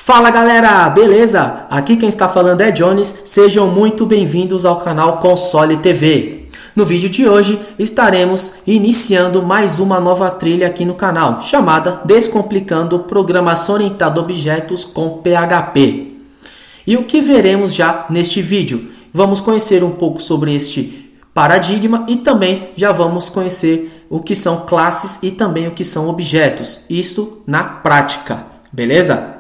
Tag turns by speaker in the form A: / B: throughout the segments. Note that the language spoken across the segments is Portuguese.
A: Fala galera, beleza? Aqui quem está falando é Jones, sejam muito bem-vindos ao canal Console TV. No vídeo de hoje estaremos iniciando mais uma nova trilha aqui no canal, chamada Descomplicando Programação Orientada a Objetos com PHP. E o que veremos já neste vídeo? Vamos conhecer um pouco sobre este paradigma e também já vamos conhecer o que são classes e também o que são objetos, isso na prática, beleza?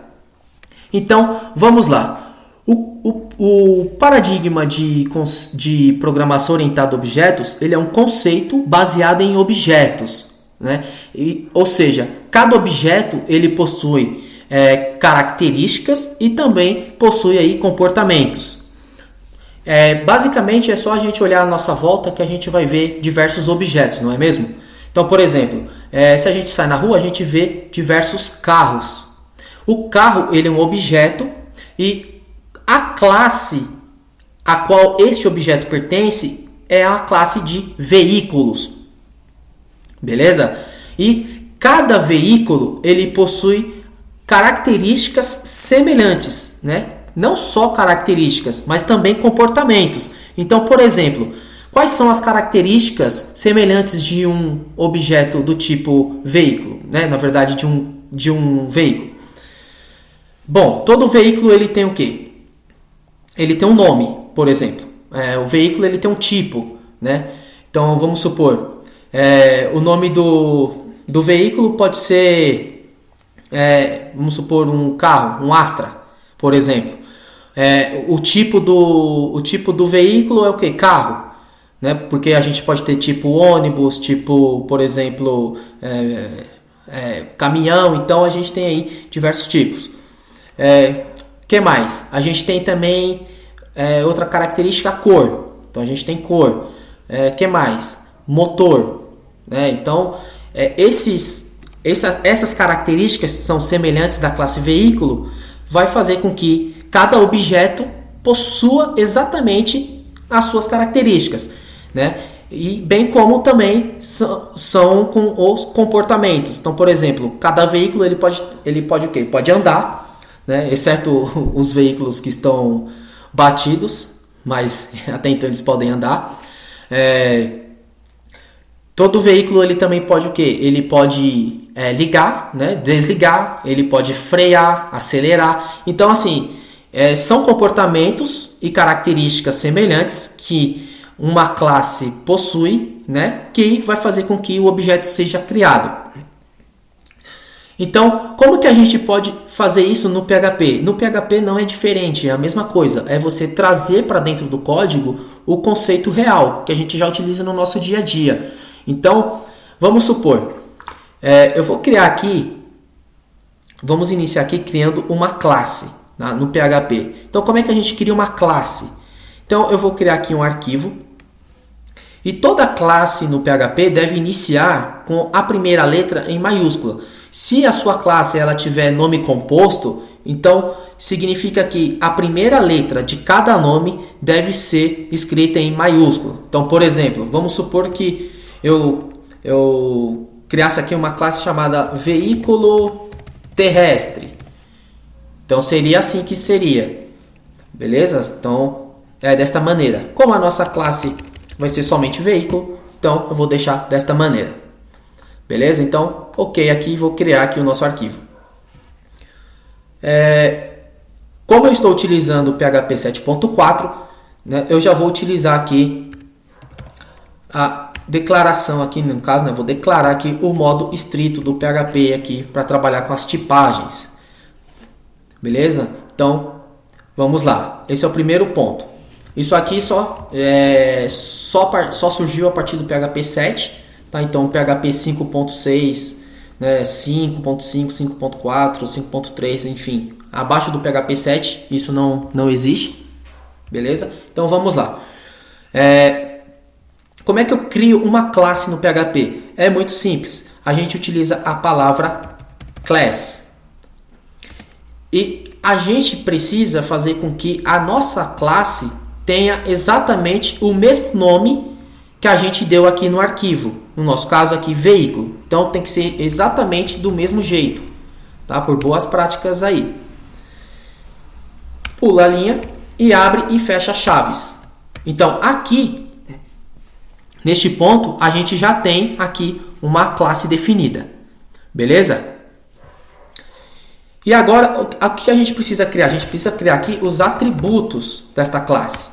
A: Então, vamos lá. O paradigma de programação orientada a objetos, ele é um conceito baseado em objetos, né? Ou seja, cada objeto ele possui características e também possui aí comportamentos. Basicamente, é só a gente olhar à nossa volta que a gente vai ver diversos objetos, não é mesmo? Então, por exemplo, se a gente sai na rua, a gente vê diversos carros. O carro ele é um objeto e a classe a qual este objeto pertence é a classe de veículos, beleza? E cada veículo ele possui características semelhantes, né? Não só características, mas também comportamentos. Então, por exemplo, quais são as características semelhantes de um objeto do tipo veículo, né? Na verdade, de um veículo. Bom, todo veículo ele tem o quê? Ele tem um nome, por exemplo. O veículo ele tem um tipo, né? Então vamos supor, o nome do veículo pode ser, vamos supor um carro, um Astra, por exemplo. O tipo do veículo é o quê? Carro, né? Porque a gente pode ter tipo ônibus, tipo, por exemplo, caminhão. Então a gente tem aí diversos tipos. Que mais? A gente tem também outra característica, a cor. Então a gente tem cor. Que mais? Motor, né? Então essas características que são semelhantes da classe veículo vai fazer com que cada objeto possua exatamente as suas características, né? E bem como também são com os comportamentos. Então, por exemplo, cada veículo ele pode o quê? Ele pode andar, né? Exceto os veículos que estão batidos, mas até então eles podem andar. Todo veículo ele também pode o quê? Ele pode ligar, né? Desligar, ele pode frear, acelerar. Então assim, são comportamentos e características semelhantes que uma classe possui, né? Que vai fazer com que o objeto seja criado. Então, como que a gente pode fazer isso no PHP? No PHP não é diferente, é a mesma coisa. É você trazer para dentro do código o conceito real, que a gente já utiliza no nosso dia a dia. Então, vamos supor, eu vou criar aqui, vamos iniciar aqui criando uma classe, tá, no PHP. Então, como é que a gente cria uma classe? Então, eu vou criar aqui um arquivo. E toda classe no PHP deve iniciar com a primeira letra em maiúscula. Se a sua classe ela tiver nome composto, então significa que a primeira letra de cada nome deve ser escrita em maiúscula. Então, por exemplo, vamos supor que eu criasse aqui uma classe chamada veículo terrestre. Então seria assim que seria, beleza? Então é desta maneira. Como a nossa classe vai ser somente veículo, então eu vou deixar desta maneira. Beleza? Então, ok, aqui vou criar aqui o nosso arquivo. Como eu estou utilizando o PHP 7.4, né, eu já vou utilizar aqui a declaração aqui, no caso, né, vou declarar aqui o modo estrito do PHP aqui para trabalhar com as tipagens. Beleza? Então, vamos lá. Esse é o primeiro ponto. Isso aqui só surgiu a partir do PHP 7. Tá, então, PHP 5.6, né, 5.5, 5.4, 5.3, enfim. Abaixo do PHP 7, isso não existe. Beleza? Então, vamos lá. Como é que eu crio uma classe no PHP? É muito simples. A gente utiliza a palavra class. E a gente precisa fazer com que a nossa classe tenha exatamente o mesmo nome que a gente deu aqui no arquivo. No nosso caso aqui, veículo. Então tem que ser exatamente do mesmo jeito, tá? Por boas práticas aí. pula a linha e abre e fecha chaves. Então aqui, neste ponto, a gente já tem aqui uma classe definida. Beleza? E agora, o que a gente precisa criar? A gente precisa criar aqui os atributos desta classe,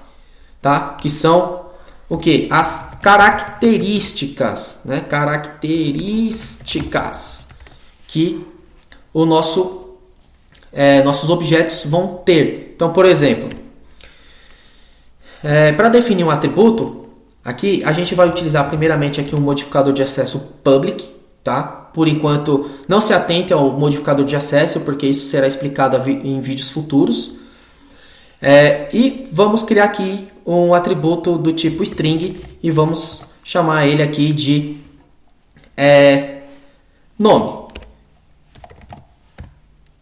A: tá? Que são o quê? As características, né? Características que o nossos objetos vão ter. Então, por exemplo, para definir um atributo, aqui a gente vai utilizar primeiramente aqui um modificador de acesso public, tá? Por enquanto, não se atente ao modificador de acesso, porque isso será explicado em vídeos futuros. E vamos criar aqui um atributo do tipo string e vamos chamar ele aqui de nome.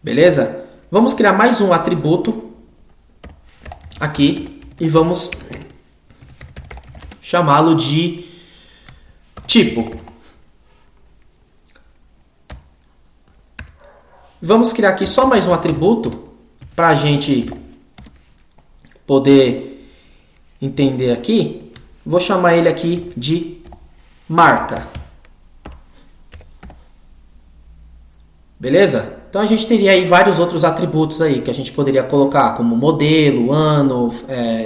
A: Beleza? Vamos criar mais um atributo aqui e vamos chamá-lo de tipo. Vamos criar aqui só mais um atributo para a gente poder entender aqui. Vou chamar ele aqui de marca. Beleza? Então a gente teria aí vários outros atributos aí que a gente poderia colocar, como modelo, ano,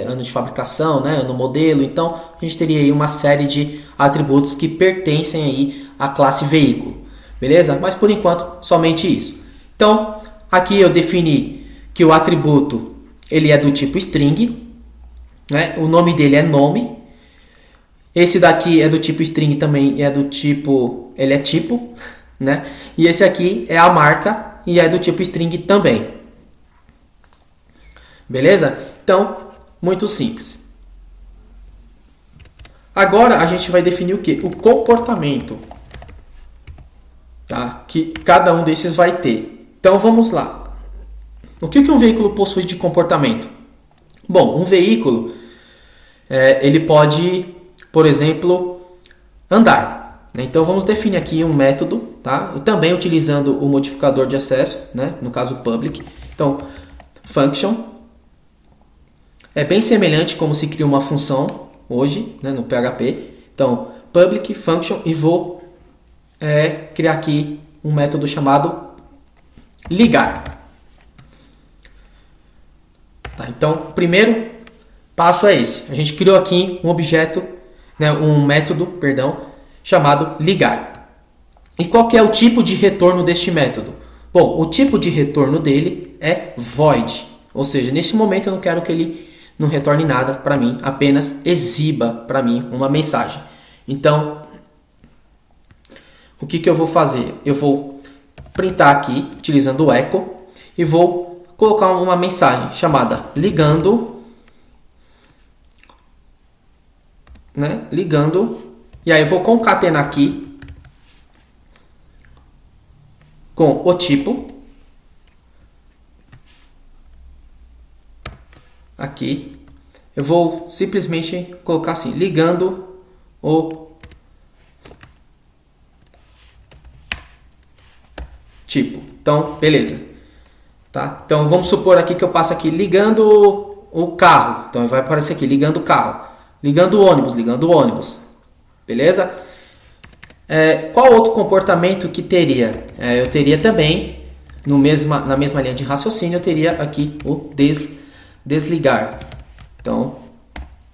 A: ano de fabricação, né? Ano modelo. Então a gente teria aí uma série de atributos que pertencem aí à classe veículo. Beleza? Mas por enquanto somente isso. Então, aqui eu defini que o atributo ele é do tipo string, né? O nome dele é nome. Esse daqui é do tipo string também, é do tipo, ele é tipo, né? E esse aqui é a marca e é do tipo string também. Beleza? Então, muito simples. Agora a gente vai definir o que? O comportamento, tá? Que cada um desses vai ter. Então vamos lá. O que um veículo possui de comportamento? Bom, um veículo ele pode, por exemplo, andar, né? Então vamos definir aqui um método, tá? E também utilizando o modificador de acesso, né? No caso public. Então function é bem semelhante como se cria uma função hoje, né? No PHP. Então public function e vou criar aqui um método chamado ligar. Tá, então, o primeiro passo é esse. A gente criou aqui um objeto, né, um método, perdão, chamado ligar. E qual que é o tipo de retorno deste método? Bom, o tipo de retorno dele é void. Ou seja, nesse momento eu não quero que ele não retorne nada para mim, apenas exiba para mim uma mensagem. Então, o que eu vou fazer? Eu vou printar aqui, utilizando o echo, e vou colocar uma mensagem chamada ligando, né? Ligando, e aí eu vou concatenar aqui com o tipo, aqui, eu vou simplesmente colocar assim, ligando o tipo. Então, beleza. Tá? Então, vamos supor aqui que eu passo aqui ligando o carro. Então, vai aparecer aqui ligando o carro. Ligando o ônibus, ligando o ônibus. Beleza? Qual outro comportamento que teria? Eu teria também, na mesma linha de raciocínio, eu teria aqui o desligar. Então,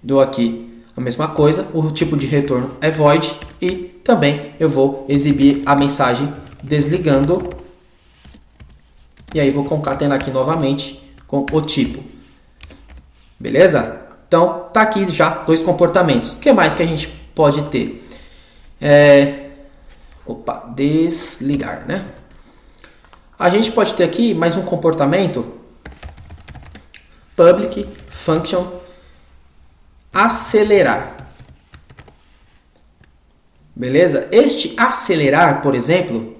A: dou aqui a mesma coisa. O tipo de retorno é void. E também eu vou exibir a mensagem desligando. E aí vou concatenar aqui novamente com o tipo. Beleza? Então, tá aqui já dois comportamentos. O que mais que a gente pode ter? Desligar, né? A gente pode ter aqui mais um comportamento. Public function acelerar. Beleza? Este acelerar, por exemplo,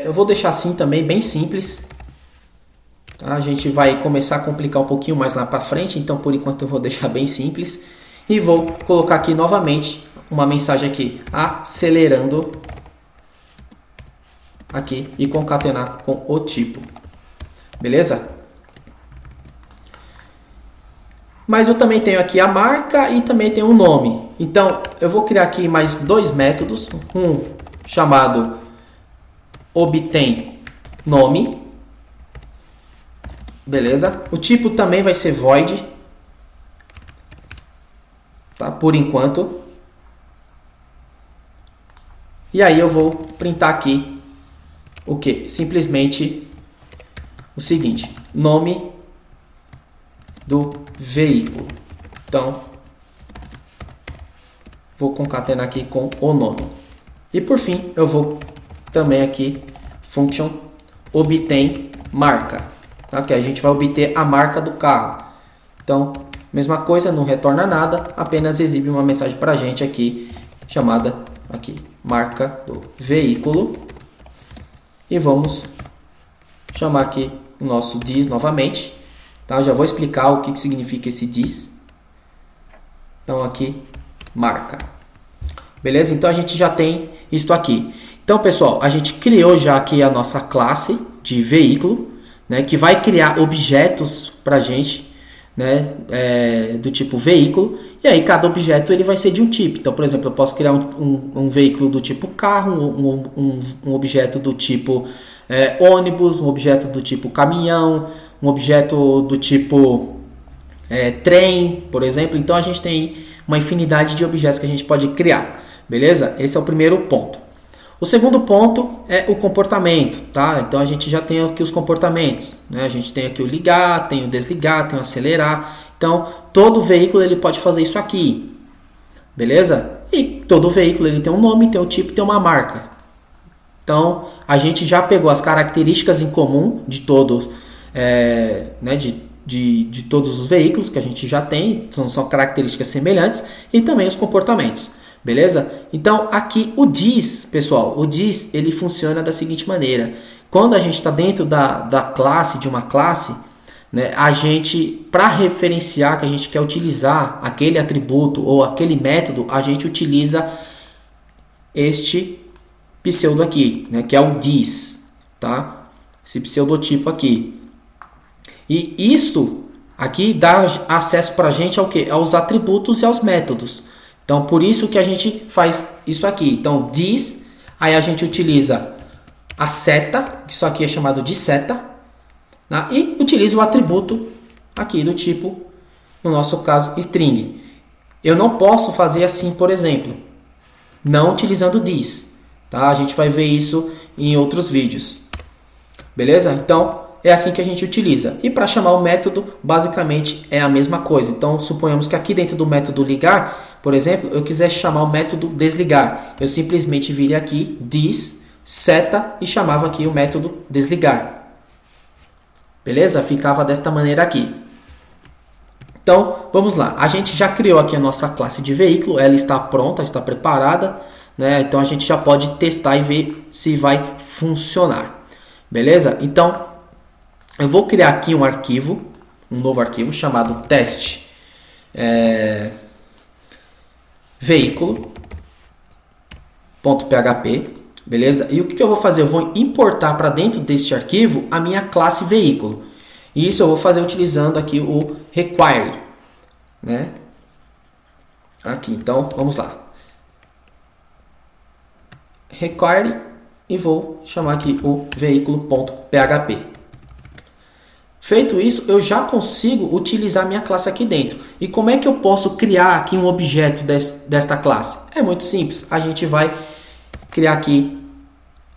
A: eu vou deixar assim também, bem simples. Tá? A gente vai começar a complicar um pouquinho mais lá para frente, então por enquanto eu vou deixar bem simples. E vou colocar aqui novamente uma mensagem aqui, acelerando, aqui, e concatenar com o tipo. beleza? Mas eu também tenho aqui a marca e também tenho um nome. Então, eu vou criar aqui mais dois métodos. Um chamado obtém nome. Beleza? O tipo também vai ser void. Tá? Por enquanto. E aí eu vou printar aqui o que? Simplesmente o seguinte. Nome do veículo. Então, vou concatenar aqui com o nome. E por fim, eu vou também aqui, function obtém marca. Tá? Que a gente vai obter a marca do carro. Então, mesma coisa, não retorna nada, apenas exibe uma mensagem para a gente aqui, chamada aqui, marca do veículo. E vamos chamar aqui o nosso this novamente. Tá? Eu já vou explicar o que significa esse this. Então aqui, marca. Beleza? Então a gente já tem isto aqui. Então pessoal, a gente criou já aqui a nossa classe de veículo, né, que vai criar objetos para a gente, né, do tipo veículo. E aí cada objeto ele vai ser de um tipo. Então, por exemplo, eu posso criar um veículo do tipo carro, um objeto do tipo ônibus, um objeto do tipo caminhão, um objeto do tipo trem, por exemplo. Então a gente tem uma infinidade de objetos que a gente pode criar, beleza? Esse é o primeiro ponto. O segundo ponto é o comportamento, tá? Então a gente já tem aqui os comportamentos, né? A gente tem aqui o ligar, tem o desligar, tem o acelerar. Então todo veículo ele pode fazer isso aqui, beleza? E todo veículo ele tem um nome, tem um tipo, tem uma marca. Então a gente já pegou as características em comum de todos, né? De todos os veículos que a gente já tem, são características semelhantes, e também os comportamentos. Beleza? Então aqui o this, pessoal, o this ele funciona da seguinte maneira. Quando a gente está dentro da classe, de uma classe, né, a gente, para referenciar que a gente quer utilizar aquele atributo ou aquele método, a gente utiliza este pseudo aqui, né, que é o this, tá? Esse pseudotipo aqui. E isso aqui dá acesso para a gente ao quê? Aos atributos e aos métodos. Então, por isso que a gente faz isso aqui. Então, this, aí a gente utiliza a seta, que isso aqui é chamado de seta, né? E utiliza o atributo aqui do tipo, no nosso caso, string. Eu não posso fazer assim, por exemplo, não utilizando this, tá? A gente vai ver isso em outros vídeos. Beleza? Então, é assim que a gente utiliza. E para chamar o método, basicamente é a mesma coisa. Então, suponhamos que aqui dentro do método ligar, por exemplo, eu quiser chamar o método desligar. Eu simplesmente viria aqui, this, seta, e chamava aqui o método desligar. Beleza? Ficava desta maneira aqui. Então, vamos lá. A gente já criou aqui a nossa classe de veículo. Ela está pronta, está preparada, né? Então, a gente já pode testar e ver se vai funcionar. Beleza? Então, eu vou criar aqui um arquivo, um novo arquivo chamado teste veículo.php, beleza? E o que eu vou fazer? Eu vou importar para dentro deste arquivo a minha classe veículo. E isso eu vou fazer utilizando aqui o require, né? Aqui, então, vamos lá. Require e vou chamar aqui o veículo.php. Feito isso, eu já consigo utilizar minha classe aqui dentro. E como é que eu posso criar aqui um objeto desta classe? É muito simples. A gente vai criar aqui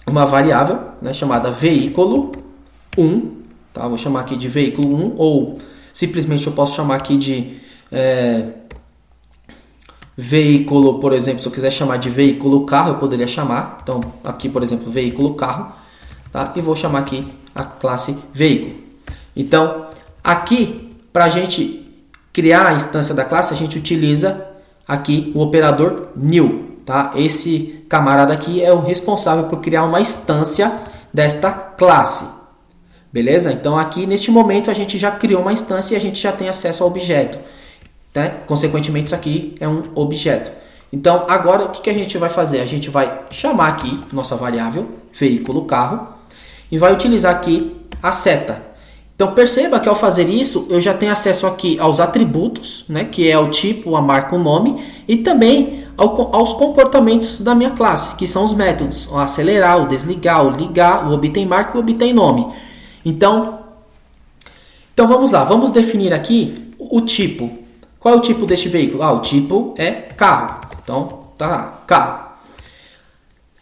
A: uma variável, né, chamada veículo1. Tá? Vou chamar aqui de veículo1, ou simplesmente eu posso chamar aqui de veículo, por exemplo, se eu quiser chamar de veículo carro, eu poderia chamar. Então, aqui, por exemplo, veículo carro. Tá? E vou chamar aqui a classe veículo. Então, aqui, para a gente criar a instância da classe, a gente utiliza aqui o operador new. Tá? Esse camarada aqui é o responsável por criar uma instância desta classe. Beleza? Então, aqui, neste momento, a gente já criou uma instância e a gente já tem acesso ao objeto. Tá? Consequentemente, isso aqui é um objeto. Então, agora, o que a gente vai fazer? A gente vai chamar aqui nossa variável, veículo carro, e vai utilizar aqui a seta. Então perceba que ao fazer isso, eu já tenho acesso aqui aos atributos, né, que é o tipo, a marca, o nome, e também aos comportamentos da minha classe, que são os métodos, o acelerar, o desligar, o ligar, o obter marca e o obter nome. Então vamos lá, vamos definir aqui o tipo. Qual é o tipo deste veículo? O tipo é carro. Então, tá lá, carro.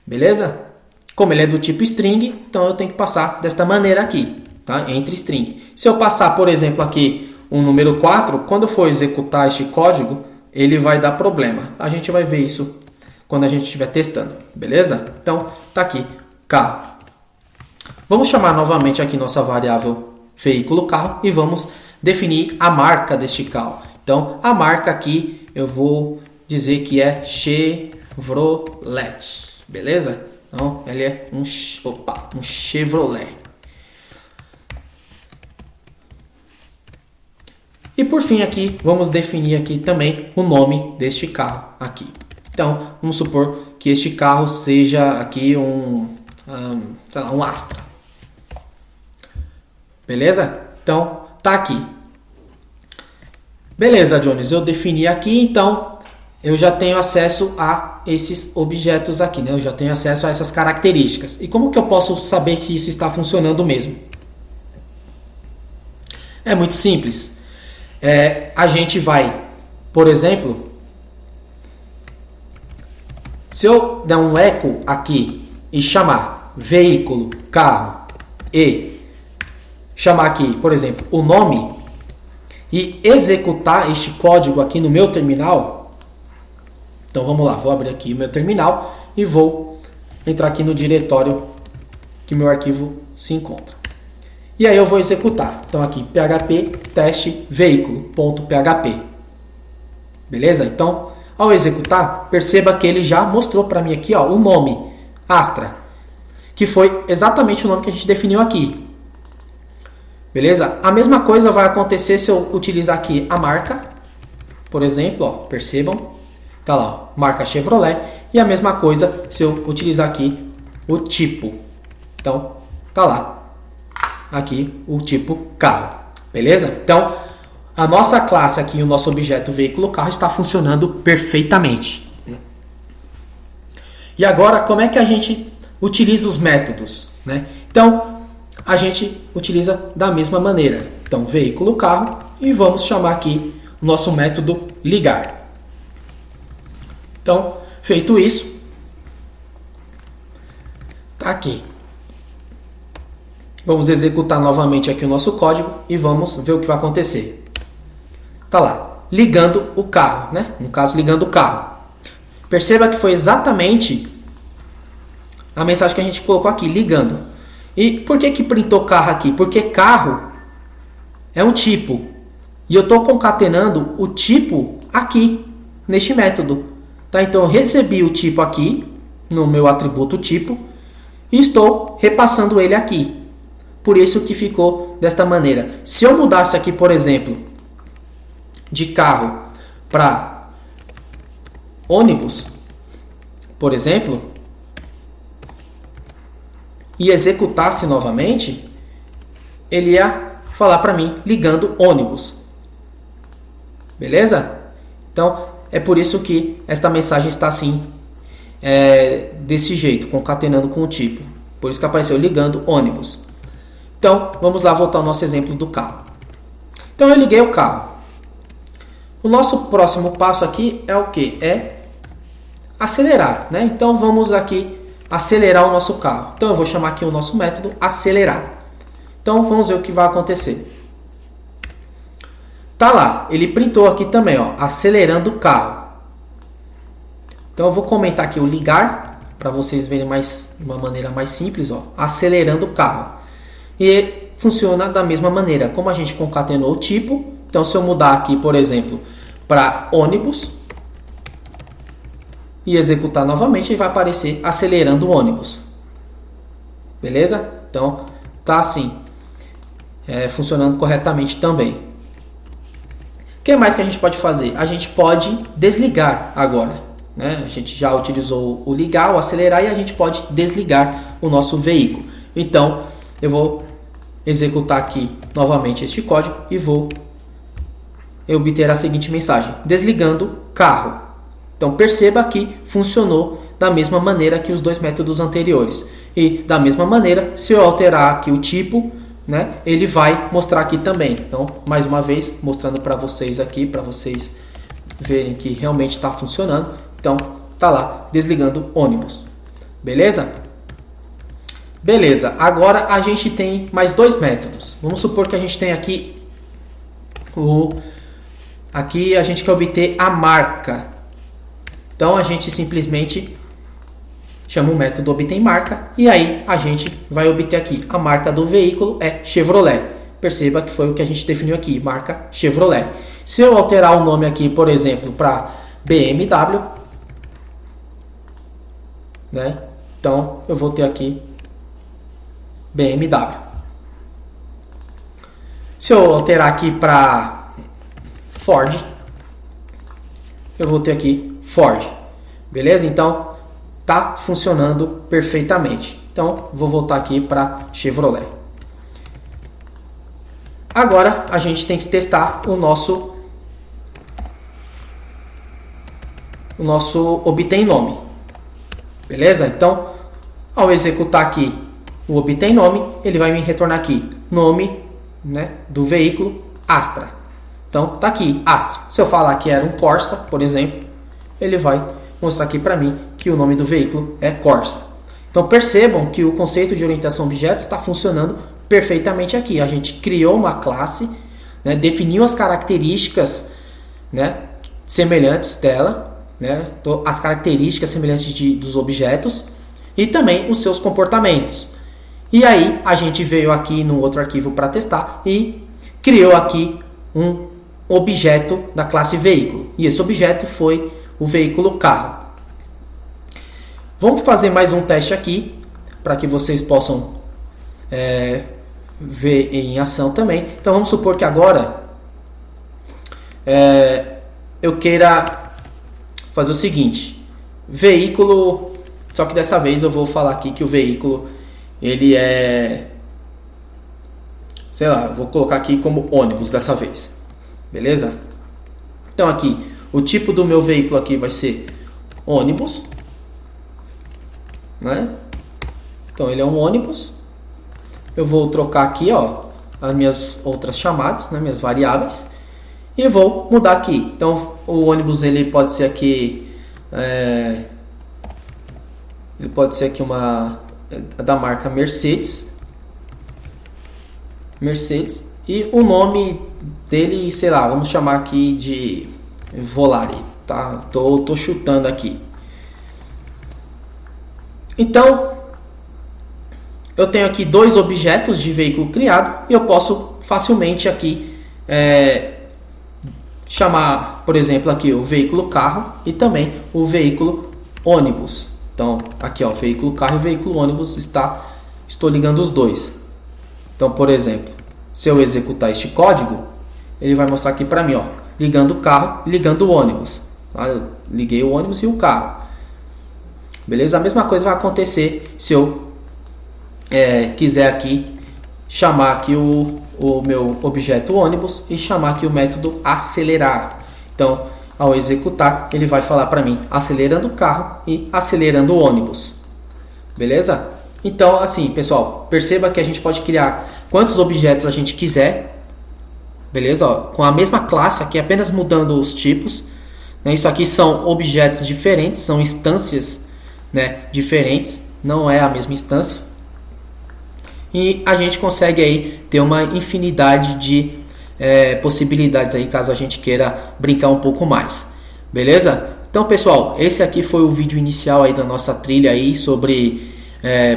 A: Beleza? Como ele é do tipo string, então eu tenho que passar desta maneira aqui, tá? Entre string. Se eu passar, por exemplo, aqui um número 4, quando eu for executar este código, ele vai dar problema. A gente vai ver isso quando a gente estiver testando, beleza? Então, tá aqui, carro. Vamos chamar novamente aqui nossa variável veículo carro e vamos definir a marca deste carro. Então, a marca aqui eu vou dizer que é Chevrolet, beleza? Então, ele é um Chevrolet. E por fim aqui, vamos definir aqui também o nome deste carro aqui. Então, vamos supor que este carro seja aqui um Astra. Beleza? Então, tá aqui. Beleza, Jones, eu defini aqui, então eu já tenho acesso a esses objetos aqui, né? Eu já tenho acesso a essas características. E como que eu posso saber se isso está funcionando mesmo? É muito simples. A gente vai, por exemplo, se eu der um eco aqui e chamar veículo, carro e chamar aqui, por exemplo, o nome e executar este código aqui no meu terminal. Então vamos lá, vou abrir aqui o meu terminal e vou entrar aqui no diretório que meu arquivo se encontra. E aí eu vou executar. Então aqui php teste veículo.php. Beleza? Então, ao executar, perceba que ele já mostrou para mim aqui, ó, o nome Astra, que foi exatamente o nome que a gente definiu aqui. Beleza? A mesma coisa vai acontecer se eu utilizar aqui a marca, por exemplo, ó, percebam, tá lá, ó, marca Chevrolet, e a mesma coisa se eu utilizar aqui o tipo. Então, tá lá, aqui o tipo carro, beleza? Então, a nossa classe aqui, o nosso objeto veículo carro está funcionando perfeitamente. E agora, como é que a gente utiliza os métodos, né? Então, a gente utiliza da mesma maneira. Então, veículo carro e vamos chamar aqui o nosso método ligar. Então, feito isso, tá aqui. Vamos executar novamente aqui o nosso código e vamos ver o que vai acontecer. Tá lá, ligando o carro, né? No caso, ligando o carro. Perceba que foi exatamente a mensagem que a gente colocou aqui, ligando. E por que printou carro aqui? Porque carro é um tipo. E eu estou concatenando o tipo aqui, neste método. Tá? Então, eu recebi o tipo aqui, no meu atributo tipo, e estou repassando ele aqui. Por isso que ficou desta maneira. Se eu mudasse aqui, por exemplo, de carro para ônibus, por exemplo, e executasse novamente, ele ia falar para mim ligando ônibus. Beleza? Então, é por isso que esta mensagem está assim, desse jeito, concatenando com o tipo. Por isso que apareceu ligando ônibus. Então, vamos lá voltar ao nosso exemplo do carro. Então, eu liguei o carro. O nosso próximo passo aqui é o que? É acelerar, né? Então, vamos aqui acelerar o nosso carro. Então, eu vou chamar aqui o nosso método acelerar. Então, vamos ver o que vai acontecer. Tá lá, ele printou aqui também, ó, acelerando o carro. Então, eu vou comentar aqui o ligar, para vocês verem de uma maneira mais simples, ó, acelerando o carro. E funciona da mesma maneira, como a gente concatenou o tipo. Então, se eu mudar aqui, por exemplo, para ônibus e executar novamente, ele vai aparecer acelerando o ônibus. Beleza? Então, tá assim, funcionando corretamente também. O que mais que a gente pode fazer? A gente pode desligar agora, né? A gente já utilizou o ligar, o acelerar, e a gente pode desligar o nosso veículo. Então, eu vou executar aqui novamente este código e vou obter a seguinte mensagem: desligando carro. Então perceba que funcionou da mesma maneira que os dois métodos anteriores. E da mesma maneira, se eu alterar aqui o tipo, né, ele vai mostrar aqui também. Então, mais uma vez, mostrando para vocês aqui, para vocês verem que realmente está funcionando. Então, tá lá, desligando ônibus. Beleza? Beleza. Agora a gente tem mais dois métodos. Vamos supor que a gente tem aqui aqui a gente quer obter a marca. Então, a gente simplesmente chama o método obtém marca e aí a gente vai obter aqui a marca do veículo é Chevrolet. Perceba que foi o que a gente definiu aqui, marca Chevrolet. Se eu alterar o nome aqui, por exemplo, para BMW, né? Então eu vou ter aqui BMW. Se eu alterar aqui para Ford, eu vou ter aqui Ford. Beleza? Então tá funcionando perfeitamente. Então vou voltar aqui para Chevrolet. Agora a gente tem que testar o nosso obtém nome. Beleza? Então, ao executar aqui o obtém nome, ele vai me retornar aqui nome, né, do veículo Astra. Então, tá aqui Astra. Se eu falar que era um Corsa, por exemplo, ele vai mostrar aqui para mim que o nome do veículo é Corsa. Então, percebam que o conceito de orientação a objetos está funcionando perfeitamente aqui. A gente criou uma classe, né, definiu as características, né, semelhantes dela, né, as características semelhantes dos objetos e também os seus comportamentos. E aí a gente veio aqui no outro arquivo para testar e criou aqui um objeto da classe veículo. E esse objeto foi o veículo carro. Vamos fazer mais um teste aqui para que vocês possam ver em ação também. Então vamos supor que agora eu queira fazer o seguinte: veículo, só que dessa vez eu vou falar aqui que o veículo ele é, sei lá, vou colocar aqui como ônibus dessa vez. Beleza? Então aqui o tipo do meu veículo aqui vai ser ônibus, né? Então ele é um ônibus. Eu vou trocar aqui, ó, as minhas outras chamadas, né, minhas variáveis, e vou mudar aqui. Então o ônibus ele pode ser aqui uma da marca Mercedes, e o nome dele, sei lá, vamos chamar aqui de Volare, tá? Tô chutando aqui. Então eu tenho aqui dois objetos de veículo criado e eu posso facilmente aqui chamar, por exemplo, aqui o veículo carro e também o veículo ônibus. Então aqui, ó, veículo carro e veículo ônibus, estou ligando os dois. Então, por exemplo, se eu executar este código, ele vai mostrar aqui para mim, ó, ligando o carro e ligando o ônibus. Tá? Eu liguei o ônibus e o carro. Beleza? A mesma coisa vai acontecer se eu quiser aqui chamar aqui o meu objeto ônibus e chamar aqui o método acelerar. Então, ao executar, ele vai falar para mim acelerando o carro e acelerando o ônibus. Beleza? Então, assim, pessoal, perceba que a gente pode criar quantos objetos a gente quiser. Beleza? Ó, com a mesma classe aqui, apenas mudando os tipos. Né? Isso aqui são objetos diferentes, são instâncias, né, diferentes, não é a mesma instância. E a gente consegue aí ter uma infinidade de possibilidades aí, caso a gente queira brincar um pouco mais. Beleza? Então, pessoal, esse aqui foi o vídeo inicial aí da nossa trilha aí sobre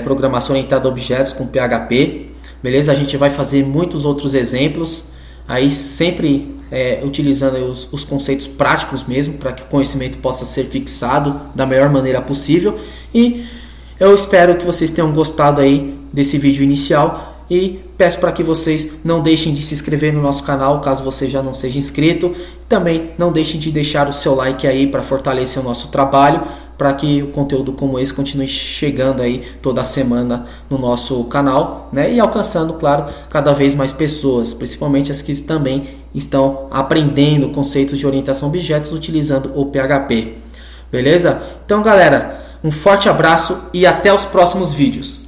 A: programação orientada a objetos com PHP. Beleza? A gente vai fazer muitos outros exemplos aí, sempre utilizando aí os conceitos práticos mesmo, para que o conhecimento possa ser fixado da melhor maneira possível. E eu espero que vocês tenham gostado aí desse vídeo inicial e peço para que vocês não deixem de se inscrever no nosso canal, caso você já não seja inscrito. Também não deixem de deixar o seu like aí para fortalecer o nosso trabalho, para que o conteúdo como esse continue chegando aí toda semana no nosso canal, né? E alcançando, claro, cada vez mais pessoas, principalmente as que também estão aprendendo conceitos de orientação a objetos utilizando o PHP. Beleza? Então, galera, um forte abraço e até os próximos vídeos.